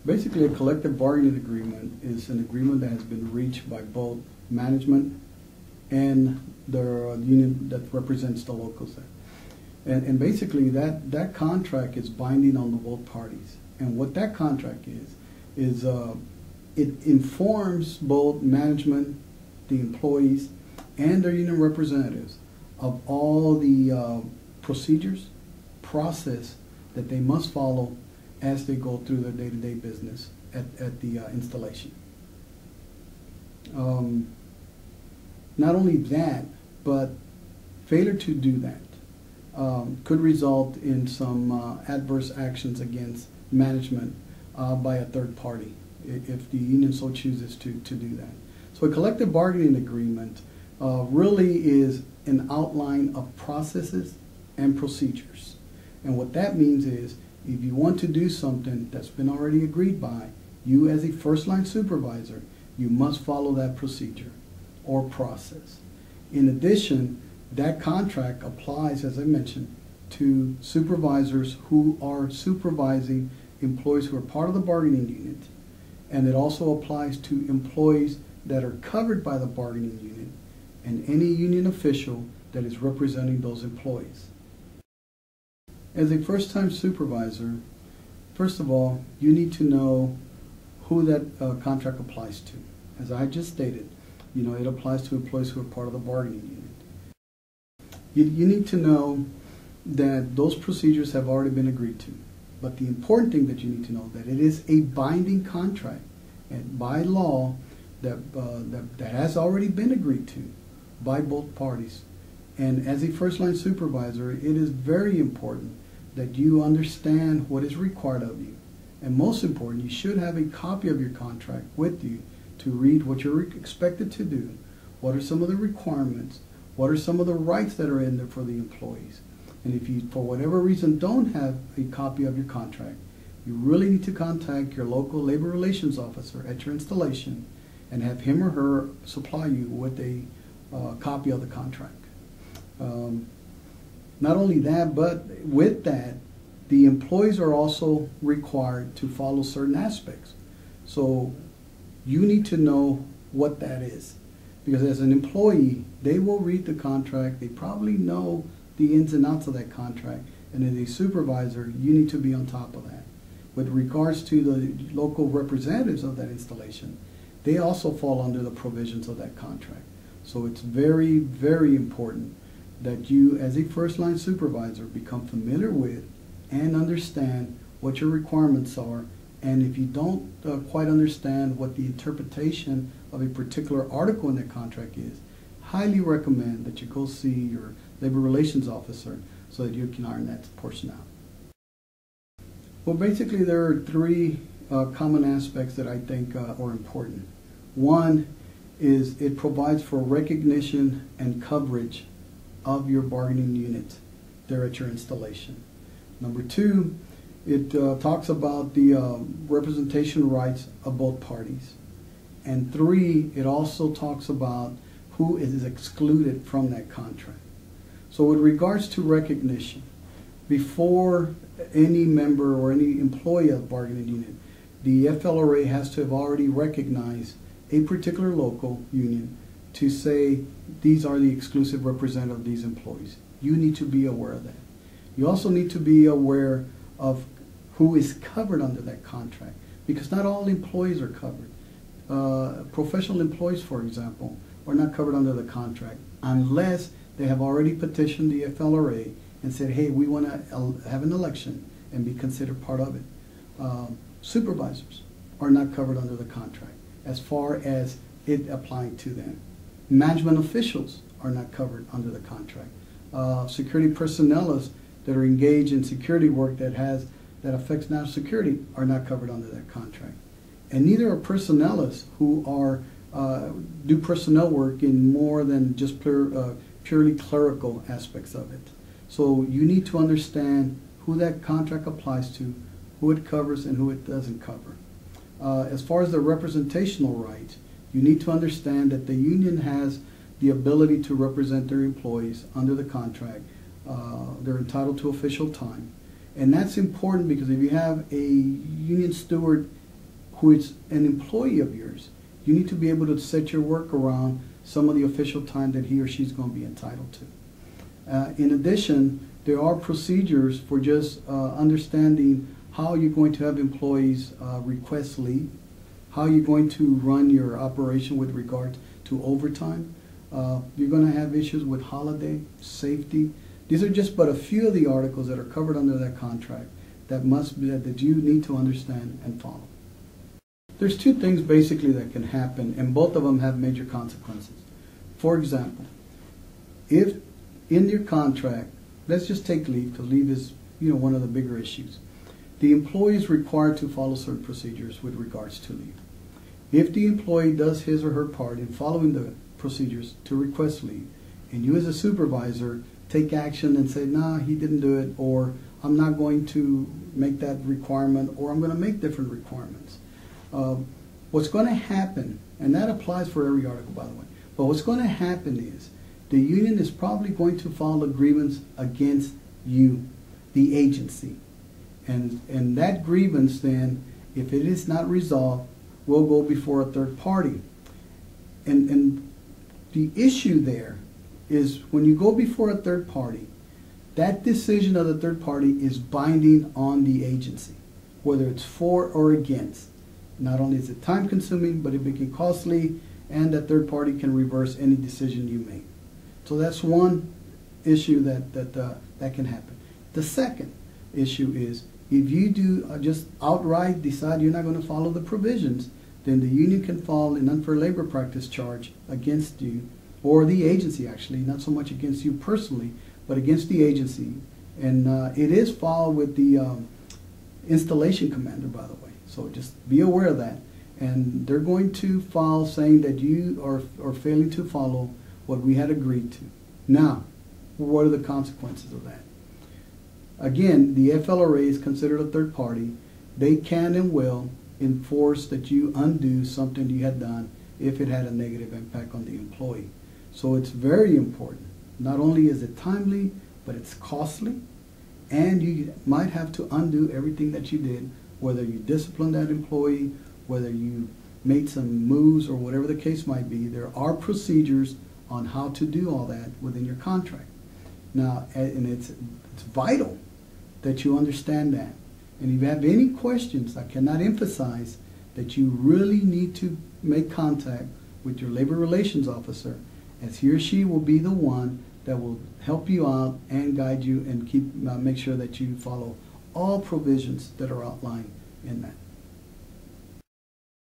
Basically, a collective bargaining agreement is an agreement that has been reached by both management and the union that represents the locals there. And basically, that contract is binding on the both parties. And what that contract is it informs both management, the employees, and their union representatives of all the procedures, process that they must follow as they go through their day-to-day business at the installation. Not only that, but failure to do that could result in some adverse actions against management by a third party if the union so chooses to do that. So a collective bargaining agreement really is an outline of processes and procedures. And what that means is if you want to do something that's been already agreed by, you as a first line supervisor, you must follow that procedure or process. In addition, that contract applies, as I mentioned, to supervisors who are supervising employees who are part of the bargaining unit. And it also applies to employees that are covered by the bargaining unit and any union official that is representing those employees. As a first-time supervisor, first of all, you need to know who that contract applies to. As I just stated, it applies to employees who are part of the bargaining unit. You need to know that those procedures have already been agreed to. But the important thing that you need to know that it is a binding contract, and by law that has already been agreed to by both parties. And as a first-line supervisor, it is very important that you understand what is required of you. And most important, you should have a copy of your contract with you to read what you're expected to do, what are some of the requirements, what are some of the rights that are in there for the employees. And if you, for whatever reason, don't have a copy of your contract, you really need to contact your local labor relations officer at your installation and have him or her supply you with a copy of the contract. Not only that, but with that, the employees are also required to follow certain aspects. So you need to know what that is. Because as an employee, they will read the contract, they probably know the ins and outs of that contract, and as a supervisor, you need to be on top of that. With regards to the local representatives of that installation, they also fall under the provisions of that contract. So it's very, very important that you, as a first-line supervisor, become familiar with and understand what your requirements are. And if you don't quite understand what the interpretation of a particular article in that contract is, highly recommend that you go see your labor relations officer so that you can iron that portion out. Well, basically there are three common aspects that I think are important. One is it provides for recognition and coverage of your bargaining unit there at your installation. Number two, it talks about the representation rights of both parties. And three, it also talks about who is excluded from that contract. So with regards to recognition, before any member or any employee of the bargaining unit, the FLRA has to have already recognized a particular local union to say these are the exclusive representative of these employees. You need to be aware of that. You also need to be aware of who is covered under that contract, because not all employees are covered. Professional employees, for example, are not covered under the contract unless they have already petitioned the FLRA and said, hey, we want to have an election and be considered part of it. Supervisors are not covered under the contract as far as it applying to them. Management officials are not covered under the contract. Security personnel that are engaged in security work that affects national security are not covered under that contract. And neither are personnelists who are do personnel work in more than just purely clerical aspects of it. So you need to understand who that contract applies to, who it covers, and who it doesn't cover. As far as the representational rights, you need to understand that the union has the ability to represent their employees under the contract. They're entitled to official time. And that's important because if you have a union steward who is an employee of yours, you need to be able to set your work around some of the official time that he or she's going to be entitled to. In addition, there are procedures for just understanding how you're going to have employees request leave, how you're going to run your operation with regard to overtime. You're going to have issues with holiday, safety. These are just but a few of the articles that are covered under that contract that you need to understand and follow. There's two things basically that can happen, and both of them have major consequences. For example, if in your contract, let's just take leave, because leave is one of the bigger issues. The employee is required to follow certain procedures with regards to leave. If the employee does his or her part in following the procedures to request leave, and you as a supervisor take action and say, nah, he didn't do it, or I'm not going to make that requirement, or I'm going to make different requirements. What's going to happen, and that applies for every article, by the way, but what's going to happen is the union is probably going to file agreements against you, the agency. And that grievance then, if it is not resolved, will go before a third party. And the issue there is when you go before a third party, that decision of the third party is binding on the agency, whether it's for or against. Not only is it time consuming, but it becomes costly, and that third party can reverse any decision you make. So that's one issue that can happen. The second issue is if you do just outright decide you're not going to follow the provisions, then the union can file an unfair labor practice charge against you, or the agency actually, not so much against you personally, but against the agency. And it is filed with the installation commander, by the way. So just be aware of that. And they're going to file saying that you are failing to follow what we had agreed to. Now, what are the consequences of that? Again, the FLRA is considered a third party. They can and will enforce that you undo something you had done if it had a negative impact on the employee. So it's very important. Not only is it timely, but it's costly, and you might have to undo everything that you did, whether you disciplined that employee, whether you made some moves, or whatever the case might be. There are procedures on how to do all that within your contract. Now, and it's vital that you understand that. And if you have any questions, I cannot emphasize that you really need to make contact with your labor relations officer, as he or she will be the one that will help you out and guide you and make sure that you follow all provisions that are outlined in that.